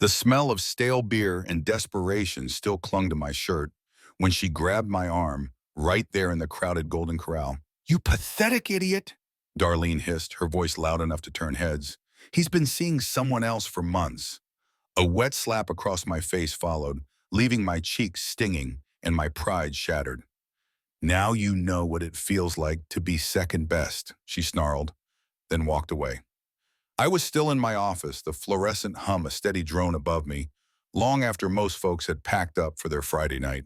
The smell of stale beer and desperation still clung to my shirt when she grabbed my arm right there in the crowded Golden Corral. "You pathetic idiot," Darlene hissed, her voice loud enough to turn heads. "He's been seeing someone else for months." A wet slap across my face followed, leaving my cheeks stinging and my pride shattered. "Now you know what it feels like to be second best," she snarled, then walked away. I was still in my office, the fluorescent hum a steady drone above me, long after most folks had packed up for their Friday night.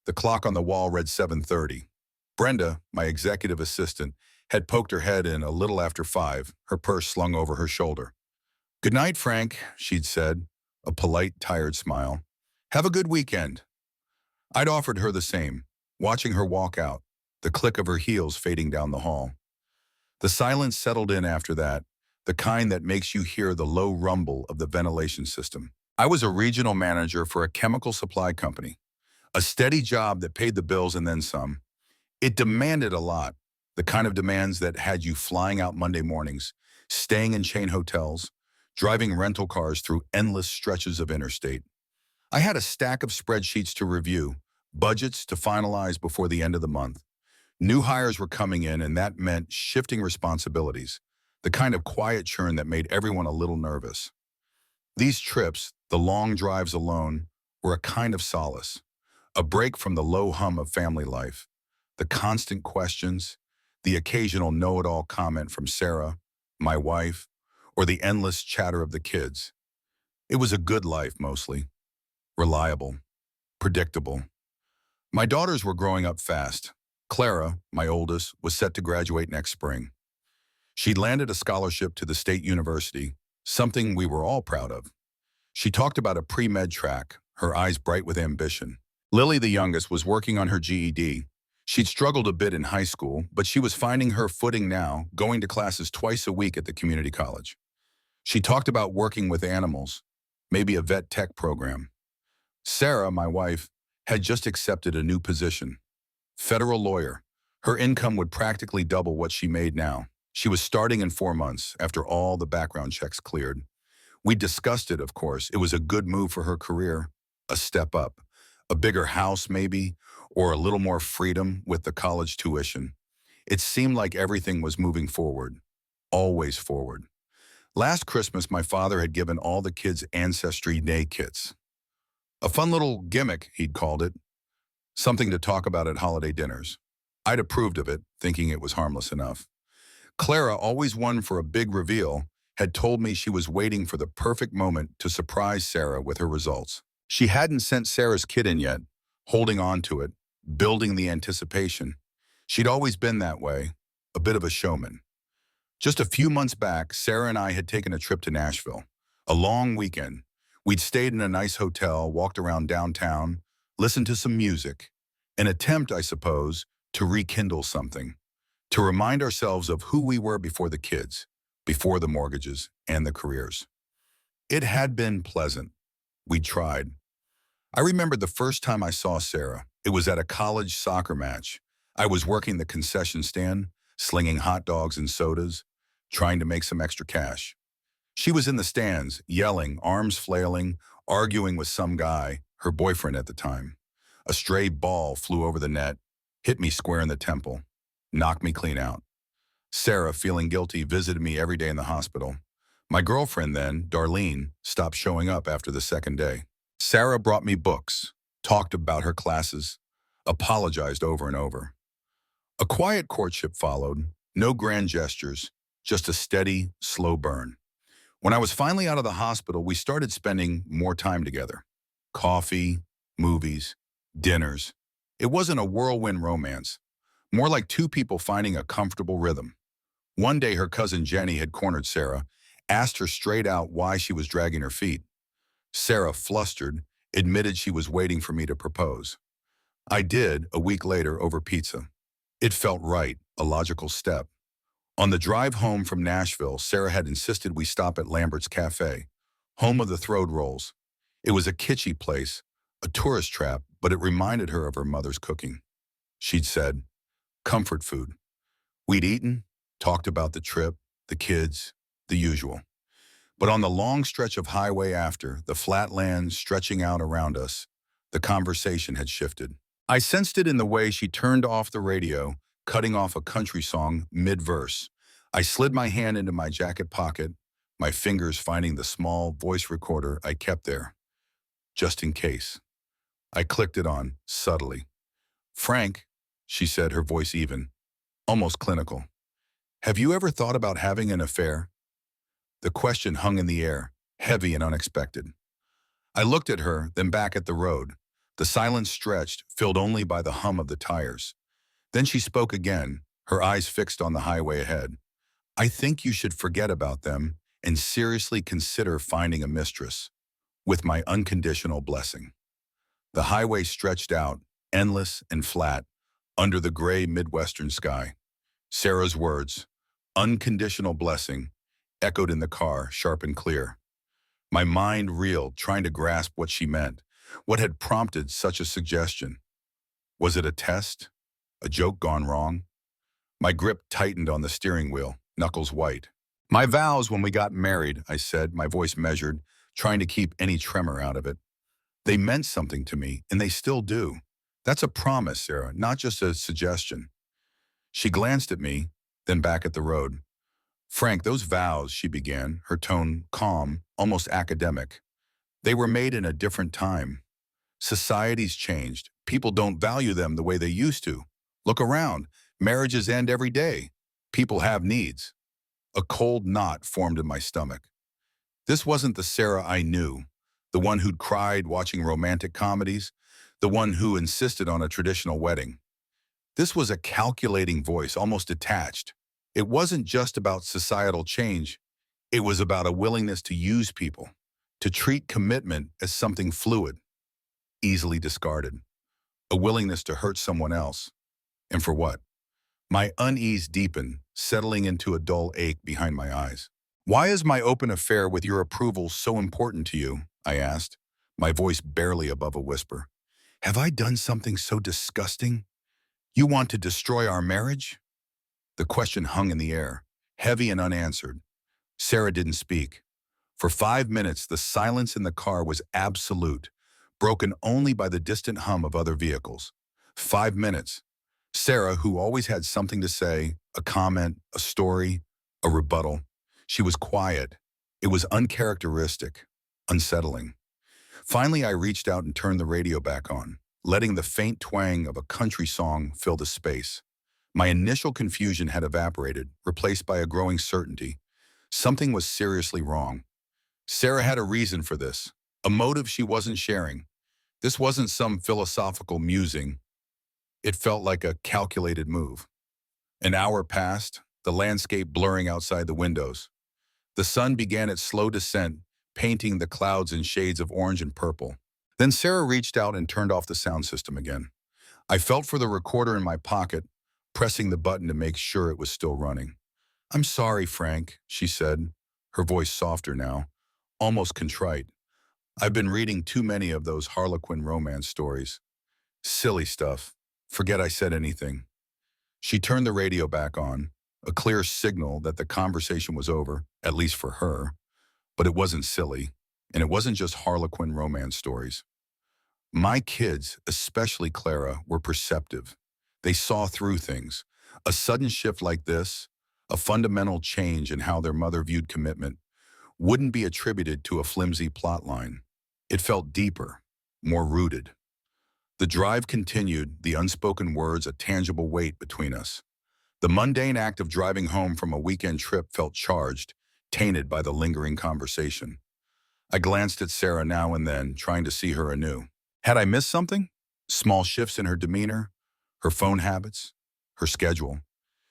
The clock on the wall read 7:30. Brenda, my executive assistant, had poked her head in a little after 5, her purse slung over her shoulder. "Good night, Frank," she'd said, a polite, tired smile. "Have a good weekend." I'd offered her the same, watching her walk out, the click of her heels fading down the hall. The silence settled in after that, the kind that makes you hear the low rumble of the ventilation system. I was a regional manager for a chemical supply company, a steady job that paid the bills and then some. It demanded a lot, the kind of demands that had you flying out Monday mornings, staying in chain hotels, driving rental cars through endless stretches of interstate. I had a stack of spreadsheets to review, budgets to finalize before the end of the month. New hires were coming in, and that meant shifting responsibilities, the kind of quiet churn that made everyone a little nervous. These trips, the long drives alone, were a kind of solace, a break from the low hum of family life, the constant questions, the occasional know-it-all comment from Sarah, my wife, or the endless chatter of the kids. It was a good life mostly, reliable, predictable. My daughters were growing up fast. Clara, my oldest, was set to graduate next spring. She'd landed a scholarship to the state university, something we were all proud of. She talked about a pre-med track, her eyes bright with ambition. Lily, the youngest, was working on her GED. She'd struggled a bit in high school, but she was finding her footing now, going to classes twice a week at the community college. She talked about working with animals, maybe a vet tech program. Sarah, my wife, had just accepted a new position. Federal lawyer. Her income would practically double what she made now. She was starting in 4 months after all the background checks cleared. We discussed it, of course. It was a good move for her career, a step up, a bigger house maybe, or a little more freedom with the college tuition. It seemed like everything was moving forward, always forward. Last Christmas, my father had given all the kids Ancestry Day kits. A fun little gimmick, he'd called it, something to talk about at holiday dinners. I'd approved of it, thinking it was harmless enough. Clara, always one for a big reveal, had told me she was waiting for the perfect moment to surprise Sarah with her results. She hadn't sent Sarah's kit in yet, holding on to it, building the anticipation. She'd always been that way, a bit of a showman. Just a few months back, Sarah and I had taken a trip to Nashville, a long weekend. We'd stayed in a nice hotel, walked around downtown, listened to some music, an attempt, I suppose, to rekindle something, to remind ourselves of who we were before the kids, before the mortgages and the careers. It had been pleasant. We'd tried. I remembered the first time I saw Sarah. It was at a college soccer match. I was working the concession stand, slinging hot dogs and sodas, trying to make some extra cash. She was in the stands, yelling, arms flailing, arguing with some guy, her boyfriend at the time. A stray ball flew over the net, hit me square in the temple, knocked me clean out. Sarah, feeling guilty, visited me every day in the hospital. My girlfriend then, Darlene, stopped showing up after the second day. Sarah brought me books, talked about her classes, apologized over and over. A quiet courtship followed, no grand gestures, just a steady, slow burn. When I was finally out of the hospital, we started spending more time together. Coffee, movies, dinners. It wasn't a whirlwind romance, more like two people finding a comfortable rhythm. One day her cousin Jenny had cornered Sarah, asked her straight out why she was dragging her feet. Sarah, flustered, admitted she was waiting for me to propose. I did, a week later, over pizza. It felt right, a logical step. On the drive home from Nashville, Sarah had insisted we stop at Lambert's Cafe, home of the Throwed Rolls. It was a kitschy place, a tourist trap, but it reminded her of her mother's cooking. She'd said, comfort food. We'd eaten, talked about the trip, the kids, the usual. But on the long stretch of highway after, the flat land stretching out around us, the conversation had shifted. I sensed it in the way she turned off the radio, cutting off a country song mid-verse. I slid my hand into my jacket pocket, my fingers finding the small voice recorder I kept there, just in case. I clicked it on, subtly. "Frank," she said, her voice even, almost clinical. "Have you ever thought about having an affair?" The question hung in the air, heavy and unexpected. I looked at her, then back at the road. The silence stretched, filled only by the hum of the tires. Then she spoke again, her eyes fixed on the highway ahead. "I think you should forget about them and seriously consider finding a mistress, with my unconditional blessing." The highway stretched out, endless and flat, under the gray Midwestern sky. Sarah's words, "unconditional blessing," echoed in the car, sharp and clear. My mind reeled, trying to grasp what she meant. What had prompted such a suggestion? Was it a test? A joke gone wrong? My grip tightened on the steering wheel, knuckles white. "My vows when we got married," I said, my voice measured, trying to keep any tremor out of it. "They meant something to me, and they still do. That's a promise, Sarah, not just a suggestion." She glanced at me, then back at the road. "Frank, those vows," she began, her tone calm, almost academic. "They were made in a different time. Society's changed. People don't value them the way they used to. Look around. Marriages end every day. People have needs." A cold knot formed in my stomach. This wasn't the Sarah I knew, the one who'd cried watching romantic comedies, the one who insisted on a traditional wedding. This was a calculating voice, almost detached. It wasn't just about societal change. It was about a willingness to use people, to treat commitment as something fluid, easily discarded. A willingness to hurt someone else. And for what? My unease deepened, settling into a dull ache behind my eyes. "Why is my open affair with your approval so important to you?" I asked, my voice barely above a whisper. "Have I done something so disgusting? You want to destroy our marriage?" The question hung in the air, heavy and unanswered. Sarah didn't speak. For 5 minutes, the silence in the car was absolute, broken only by the distant hum of other vehicles. 5 minutes. Sarah, who always had something to say, a comment, a story, a rebuttal. She was quiet. It was uncharacteristic, unsettling. Finally, I reached out and turned the radio back on, letting the faint twang of a country song fill the space. My initial confusion had evaporated, replaced by a growing certainty. Something was seriously wrong. Sarah had a reason for this, a motive she wasn't sharing. This wasn't some philosophical musing. It felt like a calculated move. An hour passed, the landscape blurring outside the windows. The sun began its slow descent, painting the clouds in shades of orange and purple. Then Sarah reached out and turned off the sound system again. I felt for the recorder in my pocket, pressing the button to make sure it was still running. "I'm sorry, Frank," she said, her voice softer now, almost contrite. "I've been reading too many of those Harlequin romance stories. Silly stuff. Forget I said anything." She turned the radio back on, a clear signal that the conversation was over, at least for her. But it wasn't silly, and it wasn't just Harlequin romance stories. My kids, especially Clara, were perceptive. They saw through things. A sudden shift like this, a fundamental change in how their mother viewed commitment, wouldn't be attributed to a flimsy plotline. It felt deeper, more rooted. The drive continued, the unspoken words a tangible weight between us. The mundane act of driving home from a weekend trip felt charged, tainted by the lingering conversation. I glanced at Sarah now and then, trying to see her anew. Had I missed something? Small shifts in her demeanor, her phone habits, her schedule.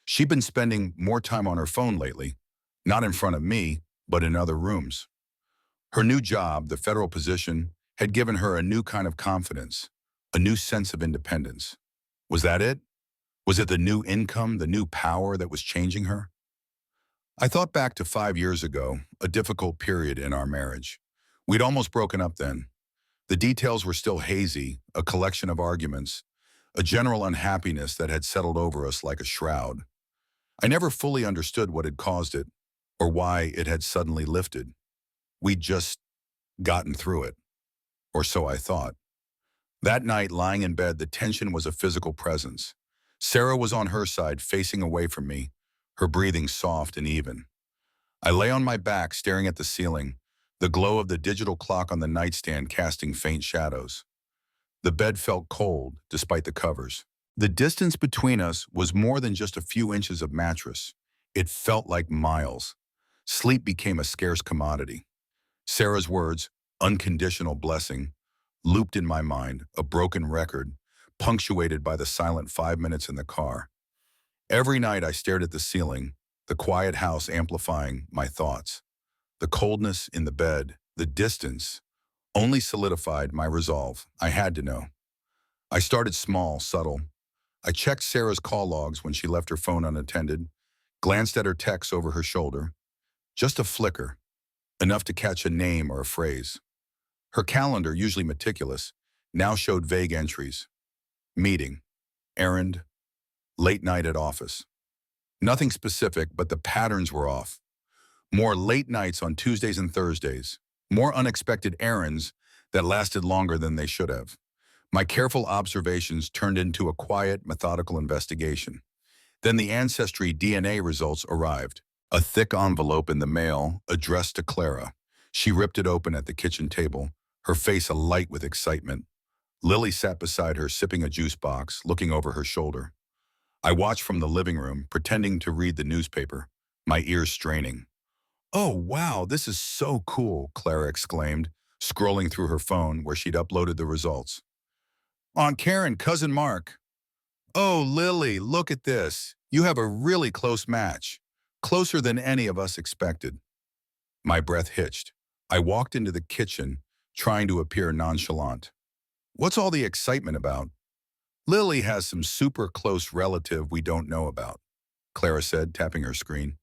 She'd been spending more time on her phone lately, not in front of me, but in other rooms. Her new job, the federal position, had given her a new kind of confidence, a new sense of independence. Was that it? Was it the new income, the new power that was changing her? I thought back to 5 years ago, a difficult period in our marriage. We'd almost broken up then. The details were still hazy, a collection of arguments, a general unhappiness that had settled over us like a shroud. I never fully understood what had caused it, or why it had suddenly lifted. We'd just gotten through it, or so I thought. That night, lying in bed, the tension was a physical presence. Sarah was on her side, facing away from me, her breathing soft and even. I lay on my back, staring at the ceiling, the glow of the digital clock on the nightstand casting faint shadows. The bed felt cold, despite the covers. The distance between us was more than just a few inches of mattress. It felt like miles. Sleep became a scarce commodity. Sarah's words, unconditional blessing, looped in my mind, a broken record, punctuated by the silent 5 minutes in the car. Every night I stared at the ceiling, the quiet house amplifying my thoughts. The coldness in the bed, the distance, only solidified my resolve. I had to know. I started small, subtle. I checked Sarah's call logs when she left her phone unattended, glanced at her texts over her shoulder. Just a flicker, enough to catch a name or a phrase. Her calendar, usually meticulous, now showed vague entries. Meeting, errand, late night at office. Nothing specific, but the patterns were off. More late nights on Tuesdays and Thursdays. More unexpected errands that lasted longer than they should have. My careful observations turned into a quiet, methodical investigation. Then the ancestry DNA results arrived. A thick envelope in the mail, addressed to Clara. She ripped it open at the kitchen table, her face alight with excitement. Lily sat beside her, sipping a juice box, looking over her shoulder. I watched from the living room, pretending to read the newspaper, my ears straining. "Oh, wow, this is so cool," Clara exclaimed, scrolling through her phone where she'd uploaded the results. "Aunt Karen, Cousin Mark." "Oh, Lily, look at this. You have a really close match. Closer than any of us expected." My breath hitched. I walked into the kitchen, trying to appear nonchalant. "What's all the excitement about?" "Lily has some super close relative we don't know about," Clara said, tapping her screen.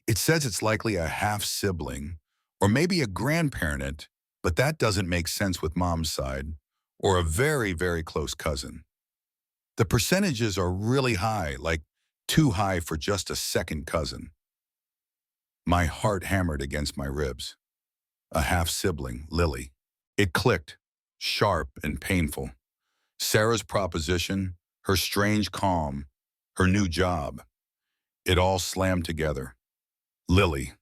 "It says it's likely a half-sibling, or maybe a grandparent, but that doesn't make sense with mom's side, or a very, very close cousin. The percentages are really high, like too high for just a second cousin." My heart hammered against my ribs. A half-sibling, Lily. It clicked, sharp and painful. Sarah's proposition, her strange calm, her new job. It all slammed together. Lily,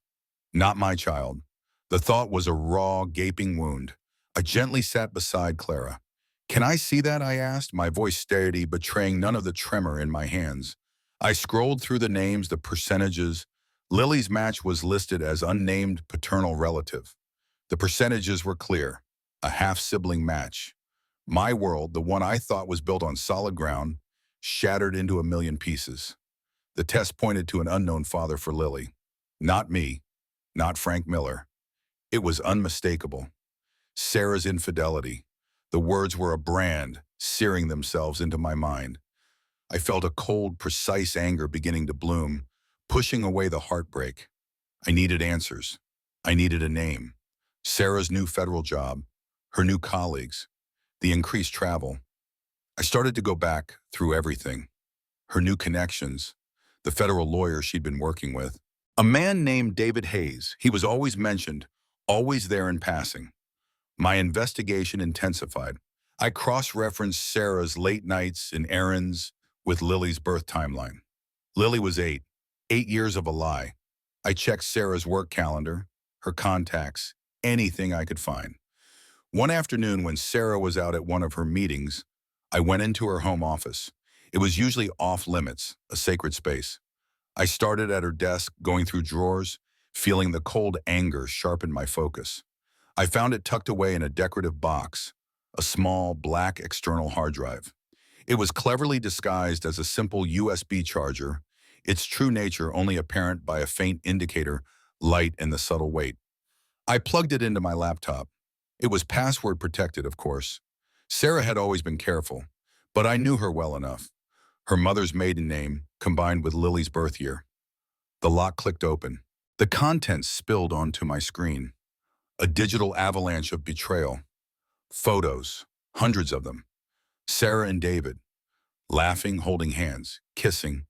not my child. The thought was a raw, gaping wound. I gently sat beside Clara. "Can I see that?" I asked, my voice steady, betraying none of the tremor in my hands. I scrolled through the names, the percentages. Lily's match was listed as unnamed paternal relative. The percentages were clear. A half-sibling match. My world, the one I thought was built on solid ground, shattered into a million pieces. The test pointed to an unknown father for Lily. Not me, not Frank Miller. It was unmistakable. Sarah's infidelity. The words were a brand, searing themselves into my mind. I felt a cold, precise anger beginning to bloom, pushing away the heartbreak. I needed answers. I needed a name. Sarah's new federal job, her new colleagues, the increased travel. I started to go back through everything. Her new connections, the federal lawyer she'd been working with. A man named David Hayes. He was always mentioned, always there in passing. My investigation intensified. I cross-referenced Sarah's late nights and errands with Lily's birth timeline. Lily was 8. 8 years of a lie. I checked Sarah's work calendar, her contacts, anything I could find. One afternoon when Sarah was out at one of her meetings, I went into her home office. It was usually off-limits, a sacred space. I started at her desk, going through drawers, feeling the cold anger sharpen my focus. I found it tucked away in a decorative box, a small, black external hard drive. It was cleverly disguised as a simple USB charger, its true nature only apparent by a faint indicator, light and the subtle weight. I plugged it into my laptop. It was password protected, of course. Sarah had always been careful, but I knew her well enough. Her mother's maiden name, combined with Lily's birth year. The lock clicked open. The contents spilled onto my screen. A digital avalanche of betrayal. Photos, hundreds of them. Sarah and David, laughing, holding hands, kissing.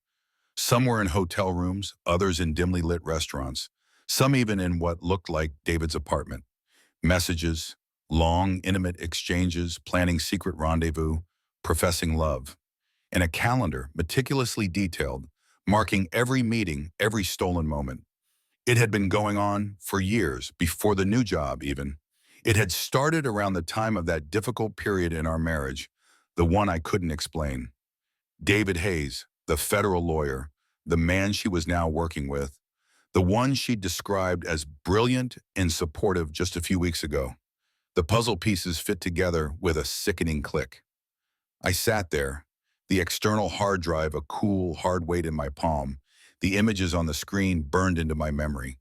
Some were in hotel rooms, others in dimly lit restaurants. some even in what looked like David's apartment. Messages, long, intimate exchanges, planning secret rendezvous, professing love, and a calendar meticulously detailed, marking every meeting, every stolen moment. It had been going on for years, before the new job even. It had started around the time of that difficult period in our marriage, the one I couldn't explain. David Hayes, the federal lawyer, the man she was now working with, the one she described as brilliant and supportive just a few weeks ago. The puzzle pieces fit together with a sickening click. I sat there, the external hard drive a cool, hard weight in my palm, the images on the screen burned into my memory.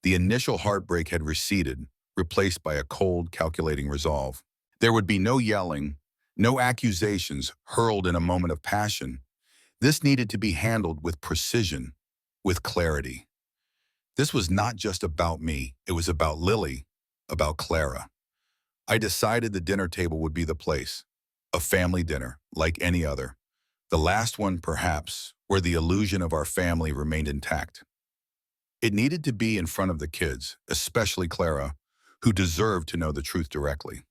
The initial heartbreak had receded, replaced by a cold, calculating resolve. There would be no yelling, no accusations hurled in a moment of passion. This needed to be handled with precision, with clarity. This was not just about me, it was about Lily, about Clara. I decided the dinner table would be the place. A family dinner, like any other. The last one, perhaps, where the illusion of our family remained intact. It needed to be in front of the kids, especially Clara, who deserved to know the truth directly.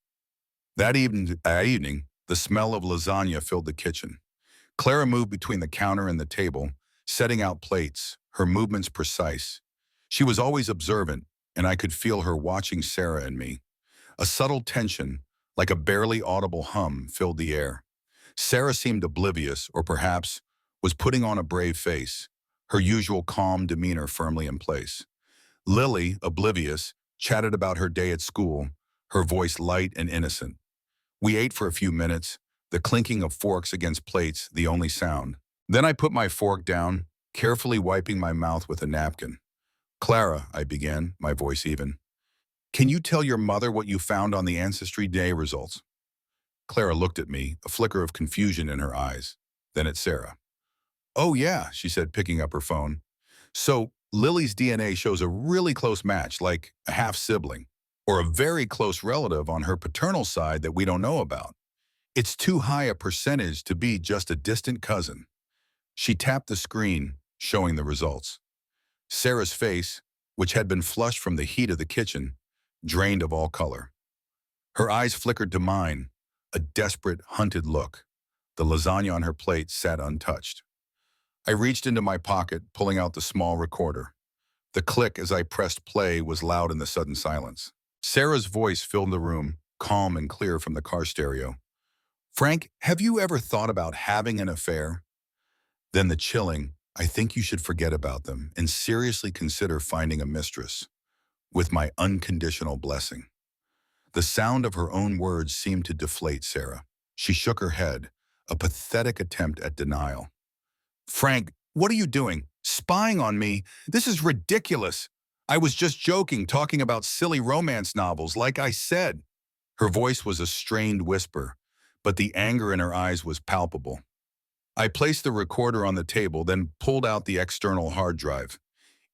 That evening, the smell of lasagna filled the kitchen. Clara moved between the counter and the table, setting out plates, her movements precise. She was always observant, and I could feel her watching Sarah and me. A subtle tension, like a barely audible hum, filled the air. Sarah seemed oblivious, or perhaps was putting on a brave face, her usual calm demeanor firmly in place. Lily, oblivious, chatted about her day at school, her voice light and innocent. We ate for a few minutes, the clinking of forks against plates the only sound. Then I put my fork down, carefully wiping my mouth with a napkin. "Clara," I began, my voice even, "can you tell your mother what you found on the Ancestry Day results?" Clara looked at me, a flicker of confusion in her eyes, then at Sarah. "Oh yeah," she said, picking up her phone. "So Lily's DNA shows a really close match, like a half-sibling, or a very close relative on her paternal side that we don't know about. It's too high a percentage to be just a distant cousin." She tapped the screen, showing the results. Sarah's face, which had been flushed from the heat of the kitchen, drained of all color. Her eyes flickered to mine, a desperate, hunted look. The lasagna on her plate sat untouched. I reached into my pocket, pulling out the small recorder. The click as I pressed play was loud in the sudden silence. Sarah's voice filled the room, calm and clear from the car stereo. "Frank, have you ever thought about having an affair?" Then the chilling, "I think you should forget about them and seriously consider finding a mistress, with my unconditional blessing." The sound of her own words seemed to deflate Sarah. She shook her head, a pathetic attempt at denial. "Frank, what are you doing? Spying on me? This is ridiculous. I was just joking, talking about silly romance novels, like I said." Her voice was a strained whisper, but the anger in her eyes was palpable. I placed the recorder on the table, then pulled out the external hard drive.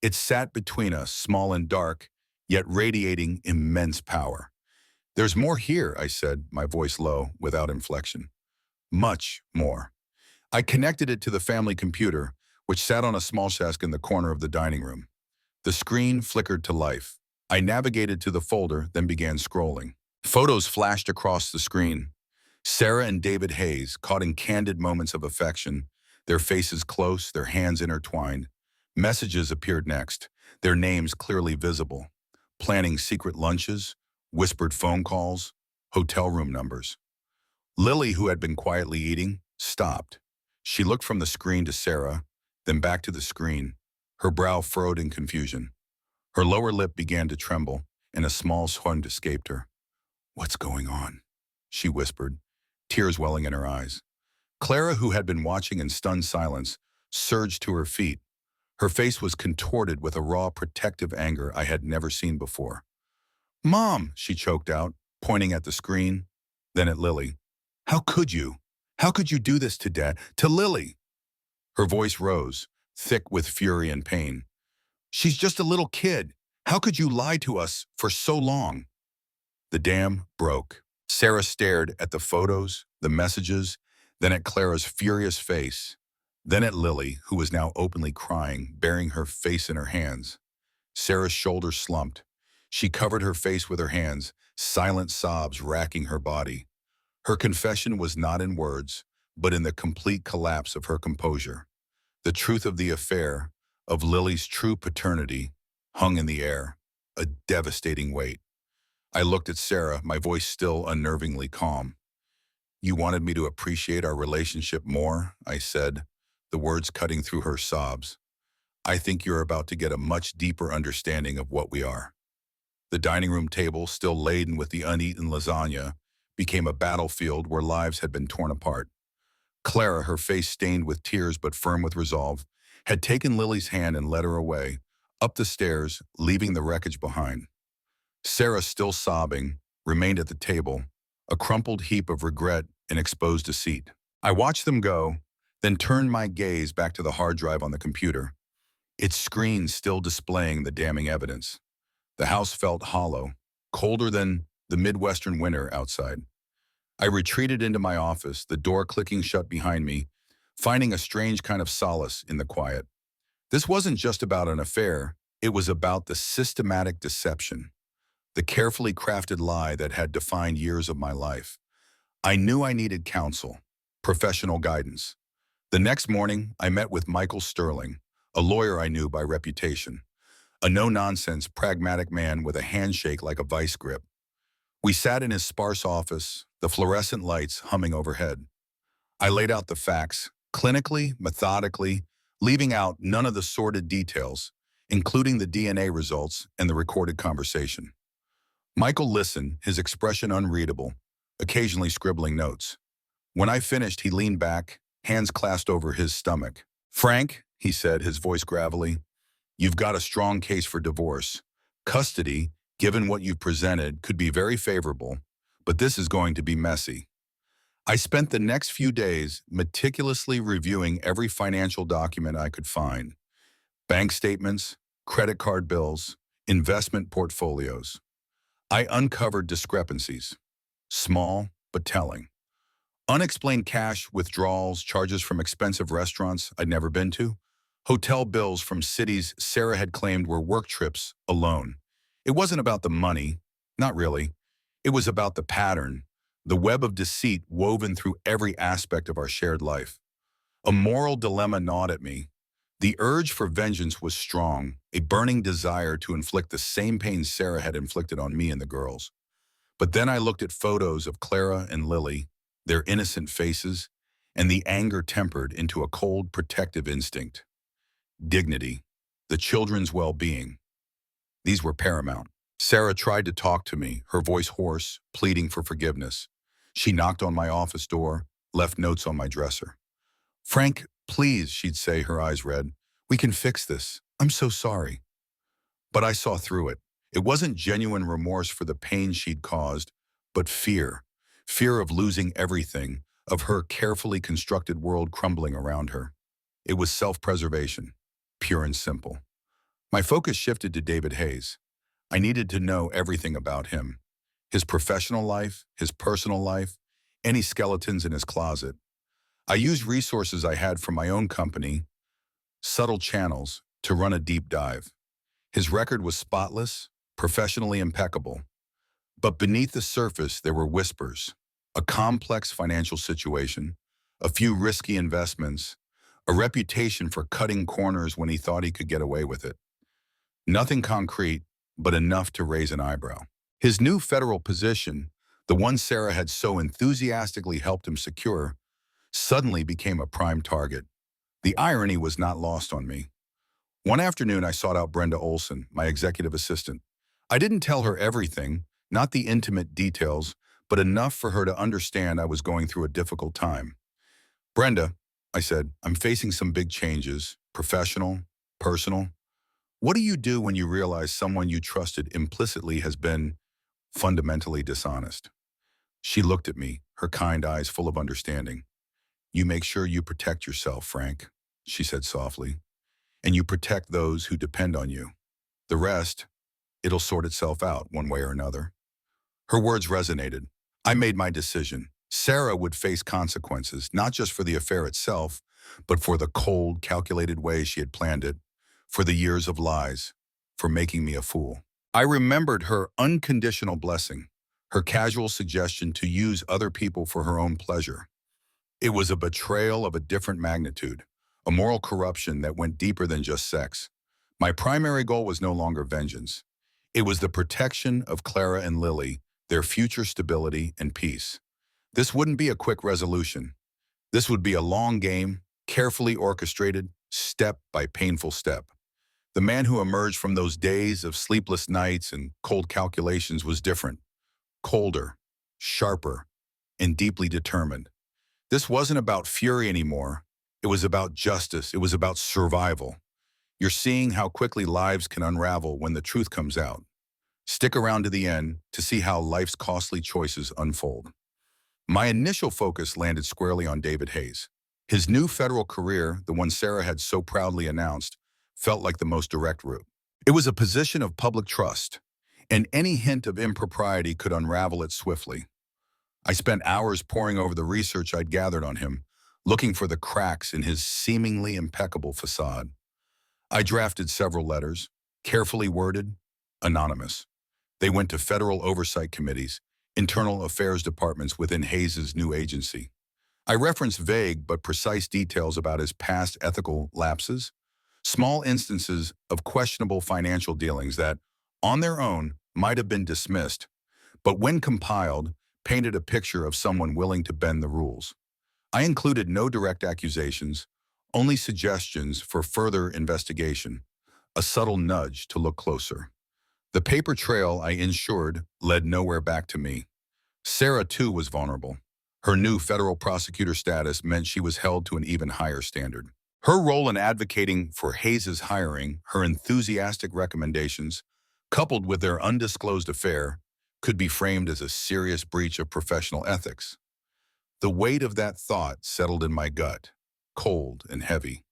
It sat between us, small and dark, yet radiating immense power. "There's more here," I said, my voice low, without inflection. "Much more." I connected it to the family computer, which sat on a small desk in the corner of the dining room. The screen flickered to life. I navigated to the folder, then began scrolling. Photos flashed across the screen. Sarah and David Hayes, caught in candid moments of affection, their faces close, their hands intertwined. Messages appeared next, their names clearly visible. Planning secret lunches, whispered phone calls, hotel room numbers. Lily, who had been quietly eating, stopped. She looked from the screen to Sarah, then back to the screen, her brow furrowed in confusion. Her lower lip began to tremble, and a small sound escaped her. "What's going on?" she whispered, tears welling in her eyes. Clara, who had been watching in stunned silence, surged to her feet. Her face was contorted with a raw, protective anger I had never seen before. "Mom," she choked out, pointing at the screen, then at Lily. "How could you? How could you do this to Dad, to Lily?" Her voice rose, thick with fury and pain. "She's just a little kid. How could you lie to us for so long?" The dam broke. Sarah stared at the photos, the messages, then at Clara's furious face, then at Lily, who was now openly crying, burying her face in her hands. Sarah's shoulders slumped. She covered her face with her hands, silent sobs racking her body. Her confession was not in words, but in the complete collapse of her composure. The truth of the affair, of Lily's true paternity, hung in the air, a devastating weight. I looked at Sarah, my voice still unnervingly calm. "You wanted me to appreciate our relationship more," I said, the words cutting through her sobs. "I think you're about to get a much deeper understanding of what we are." The dining room table, still laden with the uneaten lasagna, became a battlefield where lives had been torn apart. Clara, her face stained with tears but firm with resolve, had taken Lily's hand and led her away, up the stairs, leaving the wreckage behind. Sarah, still sobbing, remained at the table, a crumpled heap of regret and exposed deceit. I watched them go, then turned my gaze back to the hard drive on the computer, its screen still displaying the damning evidence. The house felt hollow, colder than the Midwestern winter outside. I retreated into my office, the door clicking shut behind me, finding a strange kind of solace in the quiet. This wasn't just about an affair, it was about the systematic deception, the carefully crafted lie that had defined years of my life. I knew I needed counsel, professional guidance. The next morning, I met with Michael Sterling, a lawyer I knew by reputation, a no-nonsense, pragmatic man with a handshake like a vice grip. We sat in his sparse office, the fluorescent lights humming overhead. I laid out the facts, clinically, methodically, leaving out none of the sordid details, including the DNA results and the recorded conversation. Michael listened, his expression unreadable, occasionally scribbling notes. When I finished, he leaned back, hands clasped over his stomach. "Frank," he said, his voice gravelly, "you've got a strong case for divorce. Custody, given what you've presented, could be very favorable, but this is going to be messy." I spent the next few days meticulously reviewing every financial document I could find. Bank statements, credit card bills, investment portfolios. I uncovered discrepancies, small but telling. Unexplained cash withdrawals, charges from expensive restaurants I'd never been to, hotel bills from cities Sarah had claimed were work trips alone. It wasn't about the money, not really. It was about the pattern, the web of deceit woven through every aspect of our shared life. A moral dilemma gnawed at me. The urge for vengeance was strong, a burning desire to inflict the same pain Sarah had inflicted on me and the girls. But then I looked at photos of Clara and Lily, their innocent faces, and the anger tempered into a cold, protective instinct. Dignity, the children's well-being. These were paramount. Sarah tried to talk to me, her voice hoarse, pleading for forgiveness. She knocked on my office door, left notes on my dresser. "Frank, please," she'd say, her eyes red. "We can fix this. I'm so sorry." But I saw through it. It wasn't genuine remorse for the pain she'd caused, but fear. Fear of losing everything, of her carefully constructed world crumbling around her. It was self-preservation, pure and simple. My focus shifted to David Hayes. I needed to know everything about him. His professional life, his personal life, any skeletons in his closet. I used resources I had from my own company, subtle channels, to run a deep dive. His record was spotless, professionally impeccable. But beneath the surface, there were whispers. A complex financial situation, a few risky investments, a reputation for cutting corners when he thought he could get away with it. Nothing concrete, but enough to raise an eyebrow. His new federal position, the one Sarah had so enthusiastically helped him secure, suddenly became a prime target. The irony was not lost on me. One afternoon, I sought out Brenda Olson, my executive assistant. I didn't tell her everything, not the intimate details, but enough for her to understand I was going through a difficult time. "Brenda," I said, "I'm facing some big changes, professional, personal. What do you do when you realize someone you trusted implicitly has been fundamentally dishonest?" She looked at me, her kind eyes full of understanding. "You make sure you protect yourself, Frank," she said softly, "and you protect those who depend on you. The rest, it'll sort itself out one way or another." Her words resonated. I made my decision. Sarah would face consequences, not just for the affair itself, but for the cold, calculated way she had planned it, for the years of lies. for making me a fool. I remembered her unconditional blessing, her casual suggestion to use other people for her own pleasure. It was a betrayal of a different magnitude, a moral corruption that went deeper than just sex. My primary goal was no longer vengeance. It was the protection of Clara and Lily, their future stability and peace. This wouldn't be a quick resolution. This would be a long game, carefully orchestrated, step by painful step. The man who emerged from those days of sleepless nights and cold calculations was different, colder, sharper, and deeply determined. This wasn't about fury anymore. It was about justice. It was about survival. You're seeing how quickly lives can unravel when the truth comes out. Stick around to the end to see how life's costly choices unfold. My initial focus landed squarely on David Hayes. His new federal career, the one Sarah had so proudly announced, felt like the most direct route. It was a position of public trust, and any hint of impropriety could unravel it swiftly. I spent hours poring over the research I'd gathered on him, looking for the cracks in his seemingly impeccable facade. I drafted several letters, carefully worded, anonymous. They went to federal oversight committees, internal affairs departments within Hayes's new agency. I referenced vague but precise details about his past ethical lapses, small instances of questionable financial dealings that, on their own, might have been dismissed, but when compiled, painted a picture of someone willing to bend the rules. I included no direct accusations, only suggestions for further investigation, a subtle nudge to look closer. The paper trail I ensured led nowhere back to me. Sarah, too, was vulnerable. Her new federal prosecutor status meant she was held to an even higher standard. Her role in advocating for Hayes's hiring, her enthusiastic recommendations, coupled with their undisclosed affair, could be framed as a serious breach of professional ethics. The weight of that thought settled in my gut, cold and heavy.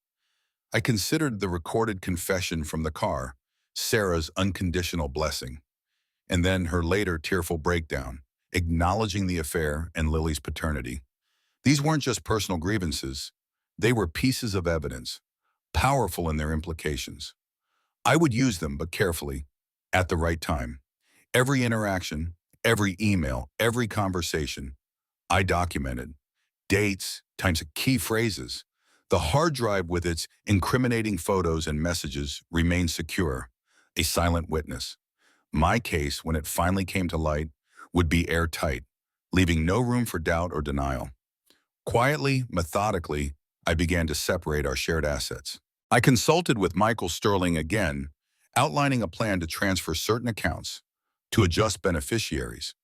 I considered the recorded confession from the car, Sarah's unconditional blessing, and then her later tearful breakdown, acknowledging the affair and Lily's paternity. These weren't just personal grievances. They were pieces of evidence, powerful in their implications. I would use them, but carefully, at the right time. Every interaction, every email, every conversation, I documented. Dates, times key phrases. The hard drive with its incriminating photos and messages remained secure, a silent witness. My case, when it finally came to light, would be airtight, leaving no room for doubt or denial. Quietly, methodically, I began to separate our shared assets. I consulted with Michael Sterling again, outlining a plan to transfer certain accounts, to adjust beneficiaries,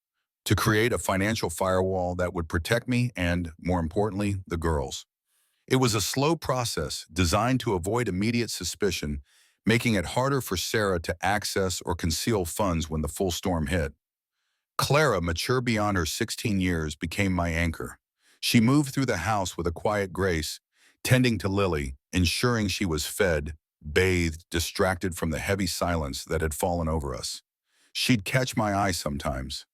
to create a financial firewall that would protect me and, more importantly, the girls. It was a slow process designed to avoid immediate suspicion, making it harder for Sarah to access or conceal funds when the full storm hit. Clara, mature beyond her 16 years, became my anchor. She moved through the house with a quiet grace, tending to Lily, ensuring she was fed, bathed, distracted from the heavy silence that had fallen over us. She'd catch my eye sometimes,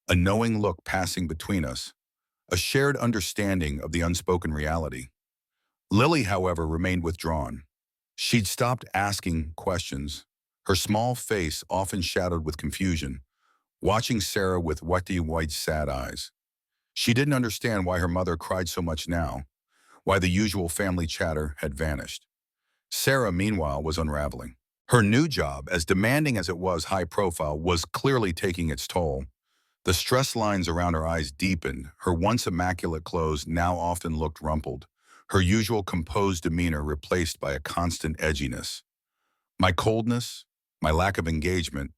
a knowing look passing between us, a shared understanding of the unspoken reality. Lily, however, remained withdrawn. She'd stopped asking questions, her small face often shadowed with confusion, watching Sarah with white sad eyes. She didn't understand why her mother cried so much now, why the usual family chatter had vanished. Sarah, meanwhile, was unraveling. Her new job, as demanding as it was high profile, was clearly taking its toll. The stress lines around her eyes deepened. Her once immaculate clothes now often looked rumpled, her usual composed demeanor replaced by a constant edginess. My coldness, my lack of engagement,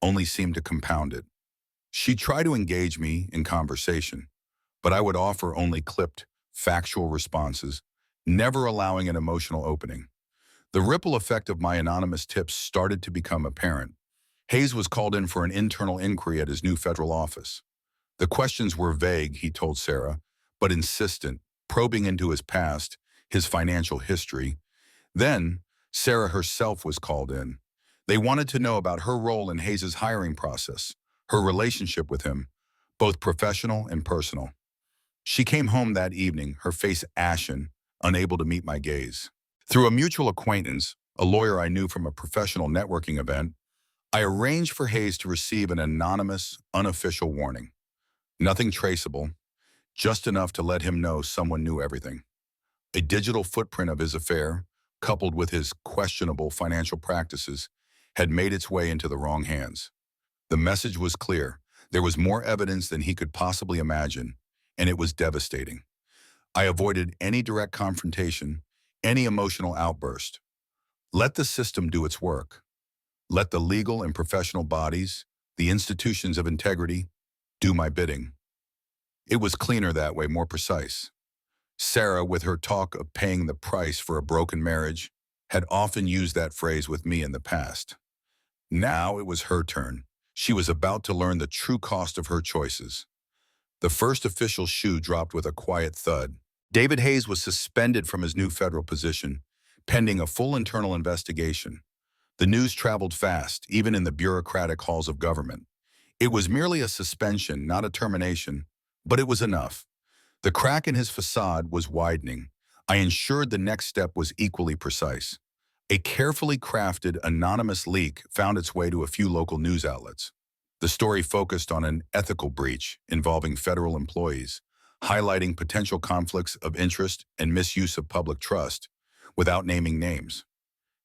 only seemed to compound it. She'd try to engage me in conversation, but I would offer only clipped, factual responses, never allowing an emotional opening. The ripple effect of my anonymous tips started to become apparent. Hayes was called in for an internal inquiry at his new federal office. The questions were vague, he told Sarah, but insistent, probing into his past, his financial history. Then, Sarah herself was called in. They wanted to know about her role in Hayes's hiring process, her relationship with him, both professional and personal. She came home that evening, her face ashen, unable to meet my gaze. Through a mutual acquaintance, a lawyer I knew from a professional networking event, I arranged for Hayes to receive an anonymous, unofficial warning. Nothing traceable, just enough to let him know someone knew everything. A digital footprint of his affair, coupled with his questionable financial practices, had made its way into the wrong hands. The message was clear. There was more evidence than he could possibly imagine, and it was devastating. I avoided any direct confrontation, any emotional outburst. Let the system do its work. Let the legal and professional bodies, the institutions of integrity, do my bidding. It was cleaner that way, more precise. Sarah, with her talk of paying the price for a broken marriage, had often used that phrase with me in the past. Now it was her turn. She was about to learn the true cost of her choices. The first official shoe dropped with a quiet thud. David Hayes was suspended from his new federal position, pending a full internal investigation. The news traveled fast, even in the bureaucratic halls of government. It was merely a suspension, not a termination, but it was enough. The crack in his facade was widening. I ensured the next step was equally precise. A carefully crafted, anonymous leak found its way to a few local news outlets. The story focused on an ethical breach involving federal employees, highlighting potential conflicts of interest and misuse of public trust, without naming names.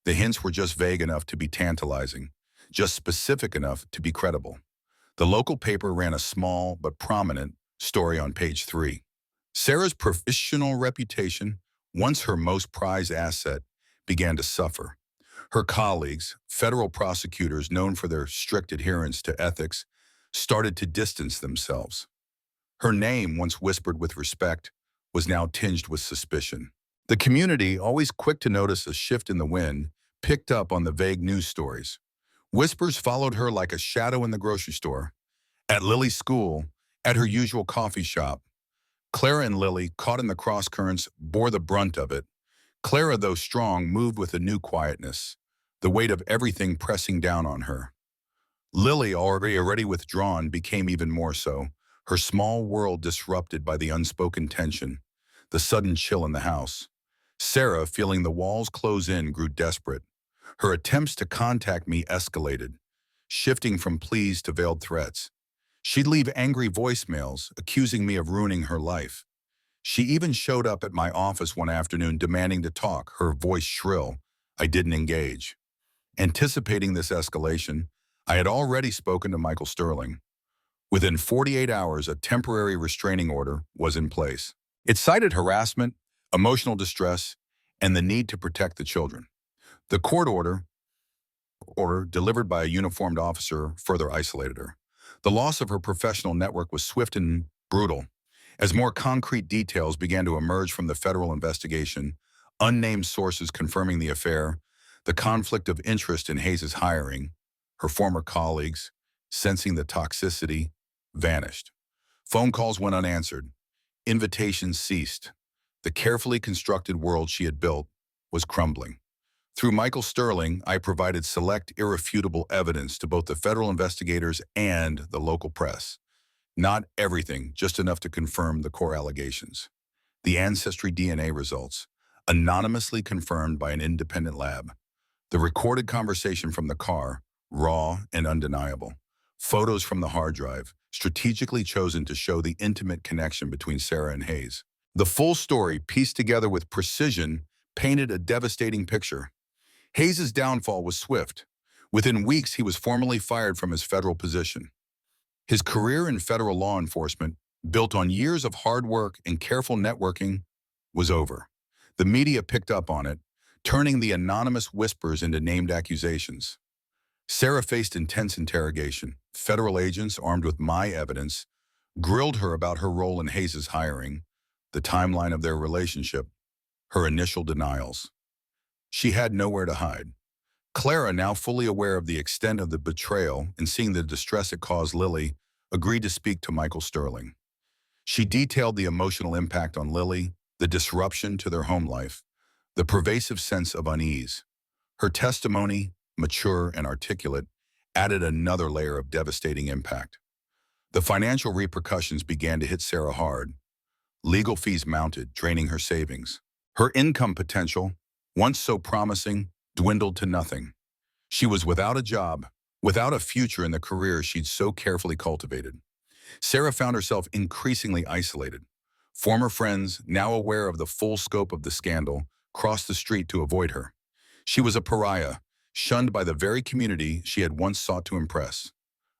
The hints were just vague enough to be tantalizing, just specific enough to be credible. The local paper ran a small but prominent story on page 3. Sarah's professional reputation, once her most prized asset, began to suffer. Her colleagues, federal prosecutors known for their strict adherence to ethics, started to distance themselves. Her name, once whispered with respect, was now tinged with suspicion. The community, always quick to notice a shift in the wind, picked up on the vague news stories. Whispers followed her like a shadow in the grocery store, at Lily's school, at her usual coffee shop. Clara and Lily, caught in the crosscurrents, bore the brunt of it. Clara, though strong, moved with a new quietness, the weight of everything pressing down on her. Lily, already withdrawn, became even more so, her small world disrupted by the unspoken tension, the sudden chill in the house. Sarah, feeling the walls close in, grew desperate. Her attempts to contact me escalated, shifting from pleas to veiled threats. She'd leave angry voicemails, accusing me of ruining her life. She even showed up at my office one afternoon demanding to talk, her voice shrill. I didn't engage. Anticipating this escalation, I had already spoken to Michael Sterling. Within 48 hours, a temporary restraining order was in place. It cited harassment, emotional distress, and the need to protect the children. The court order, delivered by a uniformed officer, further isolated her. The loss of her professional network was swift and brutal. As more concrete details began to emerge from the federal investigation, unnamed sources confirming the affair, the conflict of interest in Hayes' hiring, her former colleagues, sensing the toxicity, vanished. Phone calls went unanswered. Invitations ceased. The carefully constructed world she had built was crumbling. Through Michael Sterling, I provided select, irrefutable evidence to both the federal investigators and the local press. Not everything, just enough to confirm the core allegations. The ancestry DNA results, anonymously confirmed by an independent lab. The recorded conversation from the car, raw and undeniable. Photos from the hard drive, strategically chosen to show the intimate connection between Sarah and Hayes. The full story, pieced together with precision, painted a devastating picture. Hayes' downfall was swift. Within weeks, he was formally fired from his federal position. His career in federal law enforcement, built on years of hard work and careful networking, was over. The media picked up on it, turning the anonymous whispers into named accusations. Sarah faced intense interrogation. Federal agents, armed with my evidence, grilled her about her role in Hayes' hiring, the timeline of their relationship, her initial denials. She had nowhere to hide. Clara, now fully aware of the extent of the betrayal and seeing the distress it caused Lily, agreed to speak to Michael Sterling. She detailed the emotional impact on Lily, the disruption to their home life, the pervasive sense of unease. Her testimony, mature and articulate, added another layer of devastating impact. The financial repercussions began to hit Sarah hard. Legal fees mounted, draining her savings. Her income potential, once so promising, dwindled to nothing. She was without a job, without a future in the career she'd so carefully cultivated. Sarah found herself increasingly isolated. Former friends, now aware of the full scope of the scandal, crossed the street to avoid her. She was a pariah, shunned by the very community she had once sought to impress.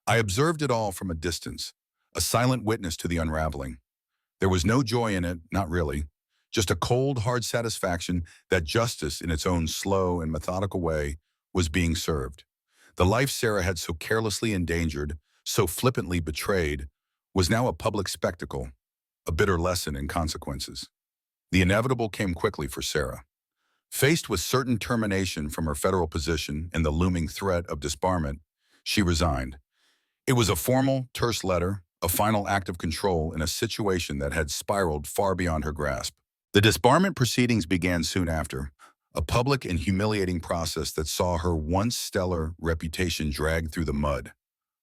I observed it all from a distance, a silent witness to the unraveling. There was no joy in it, not really. Just a cold, hard satisfaction that justice, in its own slow and methodical way, was being served. The life Sarah had so carelessly endangered, so flippantly betrayed, was now a public spectacle, a bitter lesson in consequences. The inevitable came quickly for Sarah. Faced with certain termination from her federal position and the looming threat of disbarment, she resigned. It was a formal, terse letter, a final act of control in a situation that had spiraled far beyond her grasp. The disbarment proceedings began soon after, a public and humiliating process that saw her once stellar reputation dragged through the mud.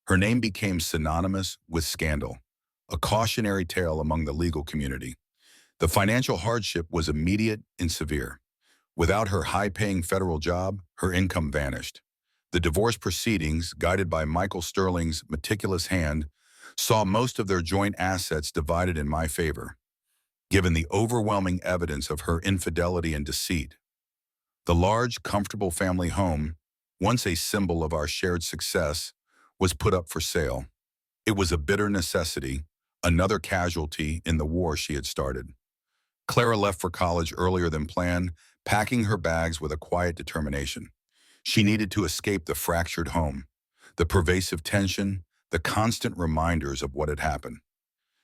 Her name became synonymous with scandal, a cautionary tale among the legal community. The financial hardship was immediate and severe. Without her high-paying federal job, her income vanished. The divorce proceedings, guided by Michael Sterling's meticulous hand, saw most of their joint assets divided in my favor, given the overwhelming evidence of her infidelity and deceit. The large, comfortable family home, once a symbol of our shared success, was put up for sale. It was a bitter necessity, another casualty in the war she had started. Clara left for college earlier than planned, packing her bags with a quiet determination. She needed to escape the fractured home, the pervasive tension, the constant reminders of what had happened.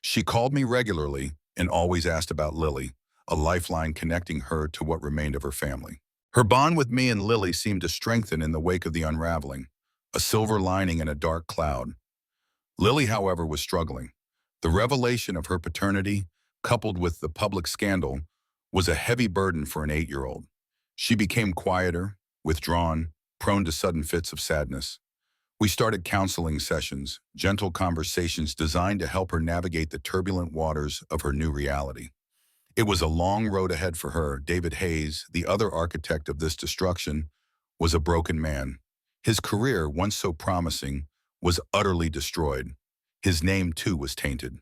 She called me regularly and always asked about Lily, a lifeline connecting her to what remained of her family. Her bond with me and Lily seemed to strengthen in the wake of the unraveling, a silver lining in a dark cloud. Lily, however, was struggling. The revelation of her paternity, coupled with the public scandal, was a heavy burden for an 8-year-old. She became quieter, withdrawn, prone to sudden fits of sadness. We started counseling sessions, gentle conversations designed to help her navigate the turbulent waters of her new reality. It was a long road ahead for her. David Hayes, the other architect of this destruction, was a broken man. His career, once so promising, was utterly destroyed. His name, too, was tainted.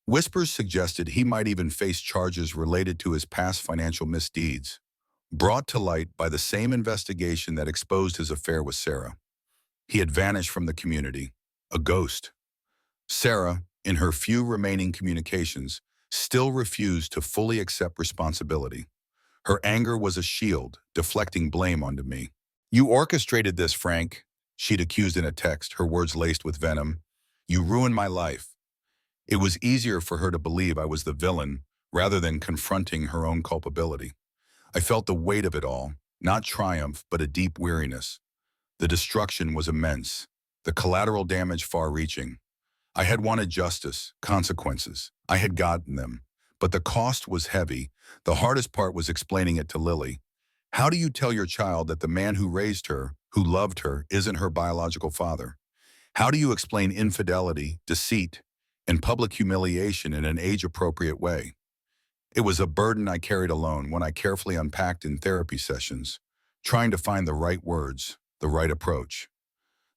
Whispers suggested he might even face charges related to his past financial misdeeds, brought to light by the same investigation that exposed his affair with Sarah. He had vanished from the community, a ghost. Sarah, in her few remaining communications, still refused to fully accept responsibility. Her anger was a shield, deflecting blame onto me. "You orchestrated this, Frank," she'd accused in a text, her words laced with venom. "You ruined my life." It was easier for her to believe I was the villain rather than confronting her own culpability. I felt the weight of it all, not triumph, but a deep weariness. The destruction was immense, the collateral damage far-reaching. I had wanted justice, consequences. I had gotten them. But the cost was heavy. The hardest part was explaining it to Lily. How do you tell your child that the man who raised her, who loved her, isn't her biological father? How do you explain infidelity, deceit, and public humiliation in an age-appropriate way? It was a burden I carried alone when I carefully unpacked in therapy sessions, trying to find the right words, the right approach.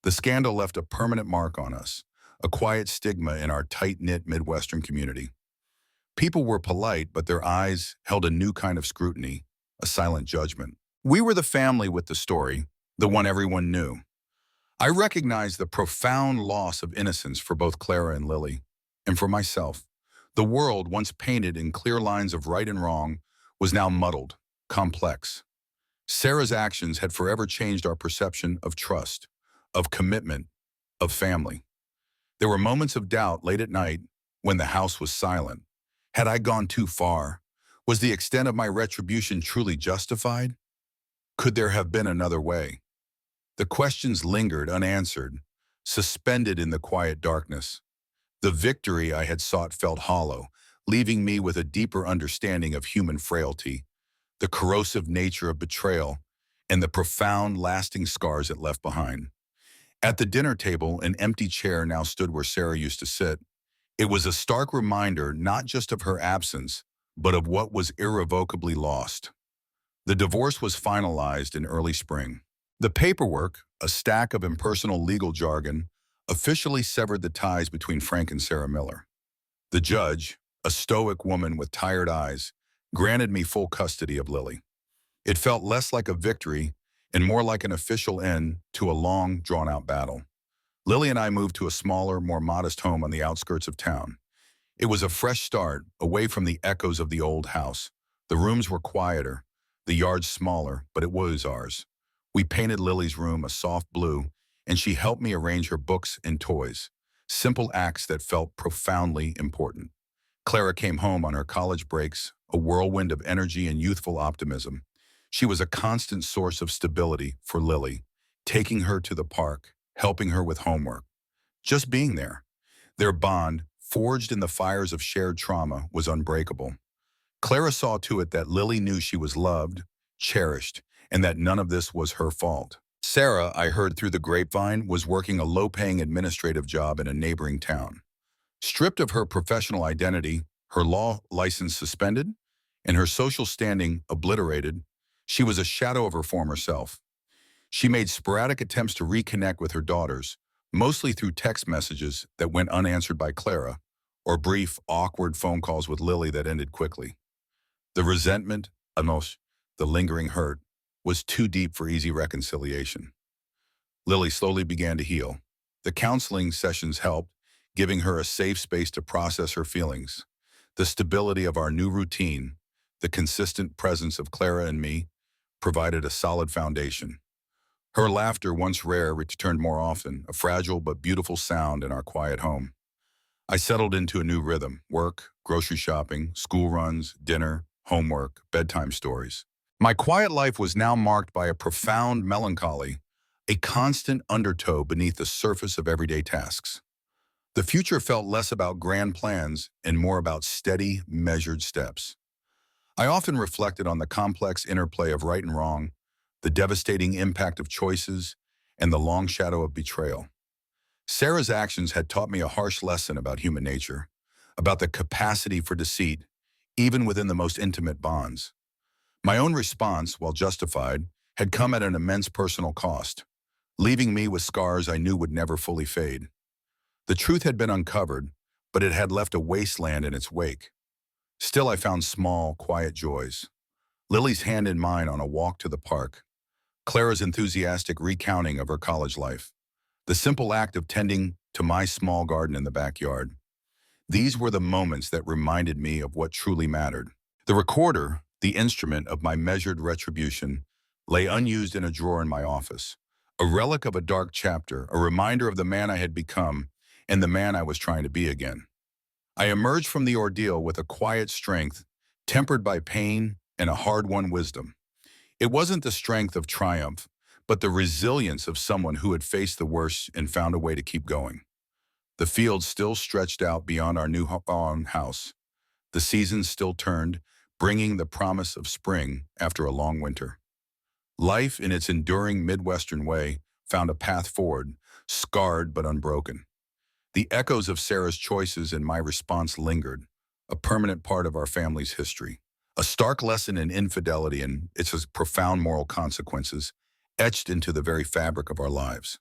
The scandal left a permanent mark on us, a quiet stigma in our tight-knit Midwestern community. People were polite, but their eyes held a new kind of scrutiny, a silent judgment. We were the family with the story, the one everyone knew. I recognized the profound loss of innocence for both Clara and Lily, and for myself. The world, once painted in clear lines of right and wrong, was now muddled, complex. Sarah's actions had forever changed our perception of trust, of commitment, of family. There were moments of doubt late at night when the house was silent. Had I gone too far? Was the extent of my retribution truly justified? Could there have been another way? The questions lingered unanswered, suspended in the quiet darkness. The victory I had sought felt hollow, leaving me with a deeper understanding of human frailty, the corrosive nature of betrayal, and the profound, lasting scars it left behind. At the dinner table, an empty chair now stood where Sarah used to sit. It was a stark reminder not just of her absence, but of what was irrevocably lost. The divorce was finalized in early spring. The paperwork, a stack of impersonal legal jargon, officially severed the ties between Frank and Sarah Miller. The judge, a stoic woman with tired eyes, granted me full custody of Lily. It felt less like a victory and more like an official end to a long, drawn-out battle. Lily and I moved to a smaller, more modest home on the outskirts of town. It was a fresh start, away from the echoes of the old house. The rooms were quieter, the yard smaller, but it was ours. We painted Lily's room a soft blue, and she helped me arrange her books and toys, simple acts that felt profoundly important. Clara came home on her college breaks, a whirlwind of energy and youthful optimism. She was a constant source of stability for Lily, taking her to the park, helping her with homework, just being there. Their bond, forged in the fires of shared trauma, was unbreakable. Clara saw to it that Lily knew she was loved, cherished, and that none of this was her fault. Sarah, I heard through the grapevine, was working a low-paying administrative job in a neighboring town. Stripped of her professional identity, her law license suspended, and her social standing obliterated, she was a shadow of her former self. She made sporadic attempts to reconnect with her daughters, mostly through text messages that went unanswered by Clara, or brief, awkward phone calls with Lily that ended quickly. The resentment, the lingering hurt, was too deep for easy reconciliation. Lily slowly began to heal. The counseling sessions helped, giving her a safe space to process her feelings. The stability of our new routine, the consistent presence of Clara and me, provided a solid foundation. Her laughter, once rare, returned more often, a fragile but beautiful sound in our quiet home. I settled into a new rhythm: work, grocery shopping, school runs, dinner, homework, bedtime stories. My quiet life was now marked by a profound melancholy, a constant undertow beneath the surface of everyday tasks. The future felt less about grand plans and more about steady, measured steps. I often reflected on the complex interplay of right and wrong, the devastating impact of choices, and the long shadow of betrayal. Sarah's actions had taught me a harsh lesson about human nature, about the capacity for deceit, even within the most intimate bonds. My own response, while justified, had come at an immense personal cost, leaving me with scars I knew would never fully fade. The truth had been uncovered, but it had left a wasteland in its wake. Still, I found small, quiet joys. Lily's hand in mine on a walk to the park, Clara's enthusiastic recounting of her college life, the simple act of tending to my small garden in the backyard. These were the moments that reminded me of what truly mattered. The recorder, the instrument of my measured retribution, lay unused in a drawer in my office, a relic of a dark chapter, a reminder of the man I had become and the man I was trying to be again. I emerged from the ordeal with a quiet strength, tempered by pain and a hard-won wisdom. It wasn't the strength of triumph, but the resilience of someone who had faced the worst and found a way to keep going. The field still stretched out beyond our new house. The seasons still turned, bringing the promise of spring after a long winter. Life, in its enduring Midwestern way, found a path forward, scarred but unbroken. The echoes of Sarah's choices and my response lingered, a permanent part of our family's history. A stark lesson in infidelity and its profound moral consequences etched into the very fabric of our lives.